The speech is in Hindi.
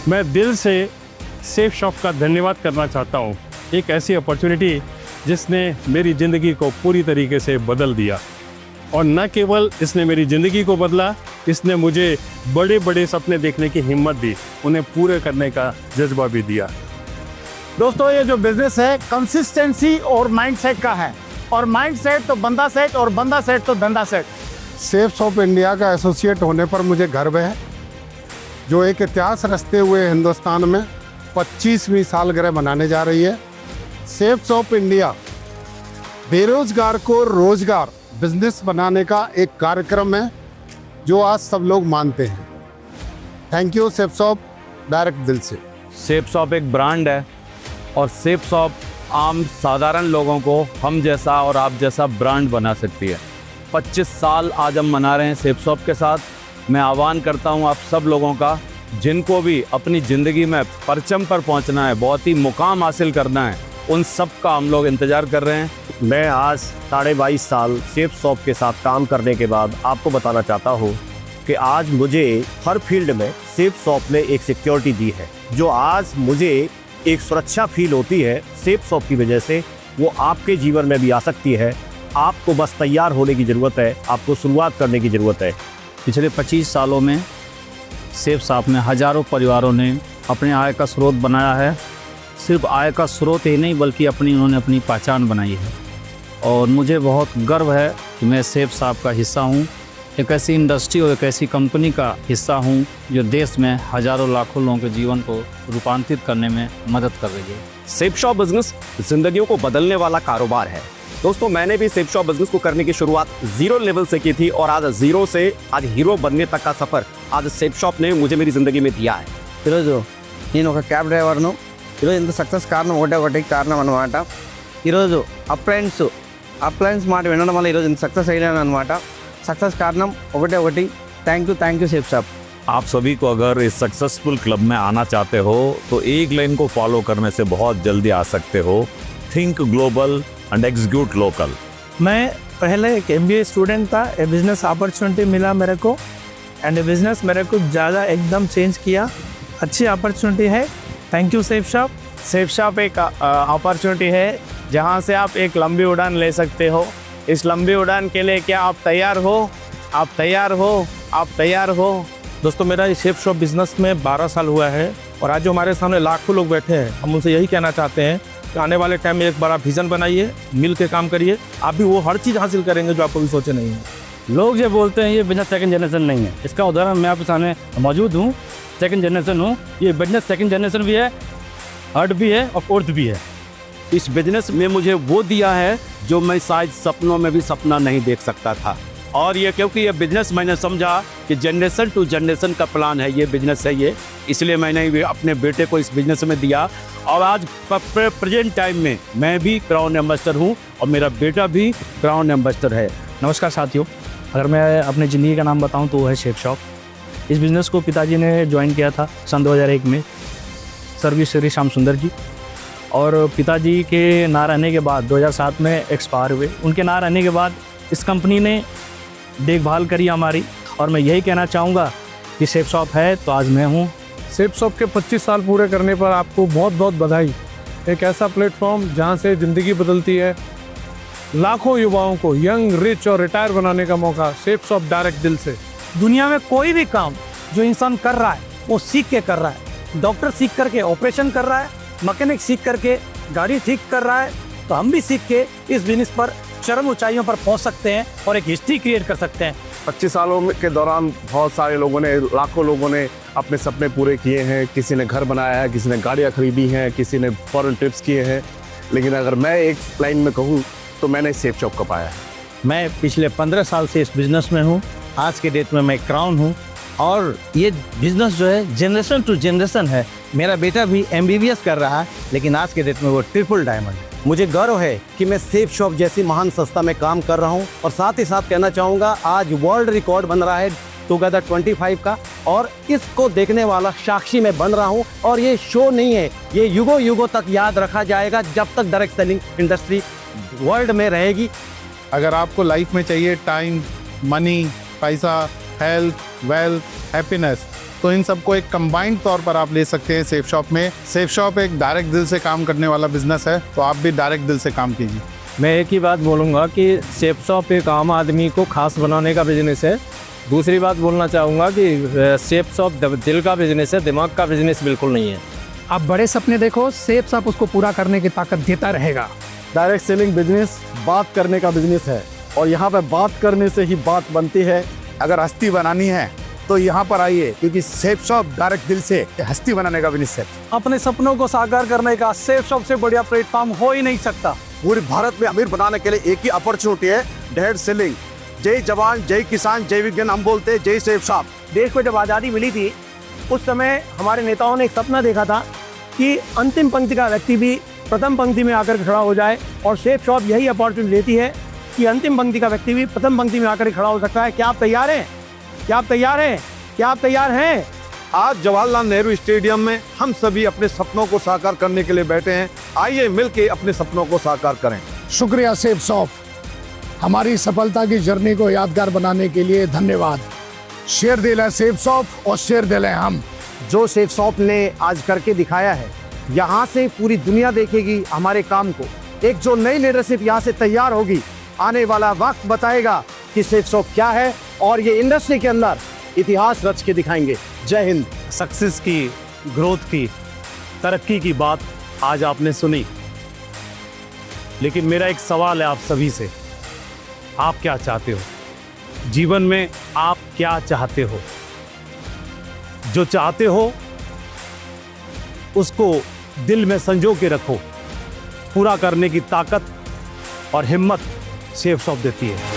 मैं दिल से सेफ शॉप का धन्यवाद करना चाहता हूँ। एक ऐसी अपॉर्चुनिटी जिसने मेरी ज़िंदगी को पूरी तरीके से बदल दिया, और न केवल इसने मेरी ज़िंदगी को बदला, इसने मुझे बड़े बड़े सपने देखने की हिम्मत दी, उन्हें पूरे करने का जज्बा भी दिया। दोस्तों, ये जो बिजनेस है कंसिस्टेंसी और माइंडसेट का है, और माइंडसेट तो बंदा सेट, और बंदा सेट तो धंधा सेट। सेफ शॉप इंडिया का एसोसिएट होने पर मुझे गर्व है, जो एक इतिहास रचते हुए हिंदुस्तान में 25वीं सालगिरह मनाने जा रही है। सेफ शॉप इंडिया बेरोजगार को रोजगार, बिजनेस बनाने का एक कार्यक्रम है जो आज सब लोग मानते हैं। Thank you safe shop, direct दिल से। सेफ शॉप एक ब्रांड है, और सेफ शॉप आम साधारण लोगों को हम जैसा और आप जैसा ब्रांड बना सकती है। 25 साल आज हम मना रहे हैं सेफ शॉप के साथ। मैं आह्वान करता हूं आप सब लोगों का, जिनको भी अपनी ज़िंदगी में परचम पर पहुंचना है, बहुत ही मुकाम हासिल करना है, उन सब का हम लोग इंतज़ार कर रहे हैं। मैं आज 22.5 साल सेफ शॉप के साथ काम करने के बाद आपको बताना चाहता हूँ कि आज मुझे हर फील्ड में सेफ शॉप ने एक सिक्योरिटी दी है। जो आज मुझे एक सुरक्षा फील होती है सेफ शॉप की वजह से, वो आपके जीवन में भी आ सकती है। आपको बस तैयार होने की ज़रूरत है, आपको शुरुआत करने की ज़रूरत है। पिछले 25 सालों में सेफ शॉप में हज़ारों परिवारों ने अपने आय का स्रोत बनाया है। सिर्फ आय का स्रोत ही नहीं, बल्कि उन्होंने अपनी पहचान बनाई है, और मुझे बहुत गर्व है कि मैं सेफ शॉप का हिस्सा हूँ। एक ऐसी इंडस्ट्री और एक ऐसी कंपनी का हिस्सा हूँ जो देश में हज़ारों लाखों लोगों के जीवन को रूपांतरित करने में मदद कर रही है। सेफ शॉप बिजनेस जिंदगियों को बदलने वाला कारोबार है। दोस्तों, मैंने भी सेफ शॉप बिजनेस को करने की शुरुआत 0 लेवल से की थी, और आज 0 से आज हीरो बनने तक का सफर आज सेफ शॉप ने मुझे मेरी जिंदगी में दिया है। ఈరోజు నేను ఒక క్యాబ్ డ్రైవర్ను. ఈరోజు ఇంత సక్సెస్ కారణం ఒకటి కారణం అనమాట. ఈరోజు అప్లయన్స్ మాట వినడం వల్ల ఈరోజు ఇంత సక్సెస్ అయ్యాను అనమాట. సక్సెస్ కారణం ఒకటి. Thank you safe shop. आप सभी को अगर इस सक्सेसफुल क्लब में आना चाहते हो तो एक लाइन को फॉलो करने से बहुत जल्दी आ सकते हो। Think global and execute local. मैं पहले एक MBA स्टूडेंट था, ए बिज़नेस अपॉर्चुनिटी मिला मेरे को, एंड बिज़नेस मेरे को ज़्यादा एकदम चेंज किया। अच्छी अपॉर्चुनिटी है। Thank you safe shop. Safe shop एक अपॉर्चुनिटी है जहां से आप एक लंबी उड़ान ले सकते हो। इस लंबी उड़ान के लिए क्या आप तैयार हो? आप तैयार हो? आप तैयार हो? दोस्तों, मेरा इस सेफ शॉप बिज़नेस में 12 साल हुआ है, और आज जो हमारे सामने लाखों लोग बैठे हैं, हम उनसे यही कहना चाहते हैं कि आने वाले टाइम में एक बड़ा विज़न बनाइए, मिल के काम करिए, आप भी वो हर चीज़ हासिल करेंगे जो आप कभी सोचे नहीं है। लोग जो बोलते हैं ये बिजनेस सेकंड जनरेशन नहीं है, इसका उदाहरण मैं आपके सामने मौजूद हूँ। सेकंड जनरेशन हूँ। ये बिजनेस सेकंड जनरेशन भी है, थर्ड भी है, और फोर्थ भी है। इस बिजनेस में मुझे वो दिया है जो मैं शायद सपनों में भी सपना नहीं देख सकता था, और ये क्योंकि ये बिजनेस मैंने समझा कि जनरेशन टू जनरेशन का प्लान है, ये बिजनेस है ये, इसलिए मैंने भी अपने बेटे को इस बिजनेस में दिया। और आज प्रेजेंट टाइम में मैं भी क्राउन एम्बेसडर हूँ, और मेरा बेटा भी क्राउन एम्बेसडर है। नमस्कार साथियों, अगर मैं अपनी ज़िंदगी का नाम बताऊं तो वो है सेफ शॉप। इस बिज़नेस को पिताजी ने ज्वाइन किया था सन 2001 में, सर्विस श्री श्याम सुंदर जी, और पिताजी के ना रहने के बाद 2007 में एक्सपायर हुए। उनके ना रहने के बाद इस कंपनी ने देखभाल करी हमारी, और मैं यही कहना चाहूँगा कि सेफ शॉप है तो आज मैं हूँ। सेफ शॉप के 25 साल पूरे करने पर आपको बहुत बहुत बधाई। एक ऐसा प्लेटफॉर्म जहां से ज़िंदगी बदलती है, लाखों युवाओं को यंग, रिच और रिटायर बनाने का मौका। सेफ शॉप, डायरेक्ट दिल से। दुनिया में कोई भी काम जो इंसान कर रहा है वो सीख के कर रहा है। डॉक्टर सीख करके ऑपरेशन कर रहा है, मैकेनिक सीख करके गाड़ी ठीक कर रहा है, तो हम भी सीख के इस बिजनेस पर चरम ऊंचाइयों पर पहुंच सकते हैं और एक हिस्ट्री क्रिएट कर सकते हैं। 25 सालों के दौरान बहुत सारे लोगों ने, लाखों लोगों ने अपने सपने पूरे किए हैं। किसी ने घर बनाया है, किसी ने गाड़ियाँ खरीदी हैं, किसी ने फॉरेन ट्रिप्स किए हैं, लेकिन अगर मैं एक लाइन में कहूँ तो मैंने सेफ शॉप को पाया है। मैं पिछले 15 साल से इस बिज़नेस में हूँ। आज के डेट में मैं क्राउन हूँ, और ये बिज़नेस जो है जनरेशन टू जनरेशन है। मेरा बेटा भी MBBS कर रहा है, लेकिन आज के डेट में वो ट्रिपल डायमंड है। मुझे गर्व है कि मैं सेफ शॉप जैसी महान संस्था में काम कर रहा हूं, और साथ ही साथ कहना चाहूँगा आज वर्ल्ड रिकॉर्ड बन रहा है टुगेदर 25 का, और इसको देखने वाला साक्षी मैं बन रहा हूं। और ये शो नहीं है, ये युगों युगों तक याद रखा जाएगा जब तक डायरेक्ट सेलिंग इंडस्ट्री वर्ल्ड में रहेगी। अगर आपको लाइफ में चाहिए टाइम, मनी, पैसा, हेल्थ, वेल्थ, हैप्पीनेस, तो इन सबको एक कंबाइंड तौर पर आप ले सकते हैं सेफ शॉप में। सेफ शॉप एक डायरेक्ट दिल से काम करने वाला बिजनेस है, तो आप भी डायरेक्ट दिल से काम कीजिए। मैं एक ही बात बोलूँगा कि सेफ शॉप एक आम आदमी को खास बनाने का बिजनेस है। दूसरी बात बोलना चाहूँगा कि सेफ शॉप दिल का बिजनेस है, दिमाग का बिजनेस बिल्कुल नहीं है। आप बड़े सपने देखो, सेफ शॉप उसको पूरा करने की ताकत देता रहेगा। डायरेक्ट सेलिंग बिजनेस बात करने का बिजनेस है और यहाँ पे बात करने से ही बात बनती है। अगर हस्ती बनानी है तो यहाँ पर आइए, क्योंकि सेफ शॉप डायरेक्ट दिल से हस्ती बनाने का बिजनेस है। अपने सपनों को साकार करने का सेफ शॉप से बढ़िया प्लेटफॉर्म हो ही नहीं सकता। पूरे भारत में अमीर बनाने के लिए एक ही अपॉर्चुनिटी है, डायरेक्ट सेलिंग। जय जवान, जय किसान, जय विज्ञान हम बोलते हैं, जय सेफ शॉप। देश को जब आज़ादी मिली थी उस समय हमारे नेताओं ने एक सपना देखा था कि अंतिम पंक्ति का व्यक्ति भी प्रथम पंक्ति में आकर खड़ा हो जाए, और सेफ शॉप यही अपॉर्चुनिटी देती है कि अंतिम पंक्ति का व्यक्ति भी प्रथम पंक्ति में आकर खड़ा हो सकता है। क्या आप तैयार हैं? क्या आप तैयार हैं? क्या आप तैयार हैं? आज जवाहरलाल नेहरू स्टेडियम में हम सभी अपने सपनों को साकार करने के लिए बैठे हैं। आइए मिलके अपने सपनों को साकार करें। शुक्रिया सेफ शॉप, हमारी सफलता की जर्नी को यादगार बनाने के लिए धन्यवाद। शेर दिल है सेफ शॉप और शेर दिल है हम। जो सेफ शॉप ने आज करके दिखाया है, यहाँ से पूरी दुनिया देखेगी हमारे काम को। एक जो नई लीडरशिप यहाँ से तैयार होगी, आने वाला वक्त बताएगा कि सेफ शॉप क्या है, और ये इंडस्ट्री के अंदर इतिहास रच के दिखाएंगे। जय हिंद। सक्सेस की, ग्रोथ की, तरक्की की बात आज आपने सुनी, लेकिन मेरा एक सवाल है आप सभी से, आप क्या चाहते हो जीवन में? आप क्या चाहते हो? जो चाहते हो उसको दिल में संजो के रखो। पूरा करने की ताकत और हिम्मत सेफ शॉप देती है।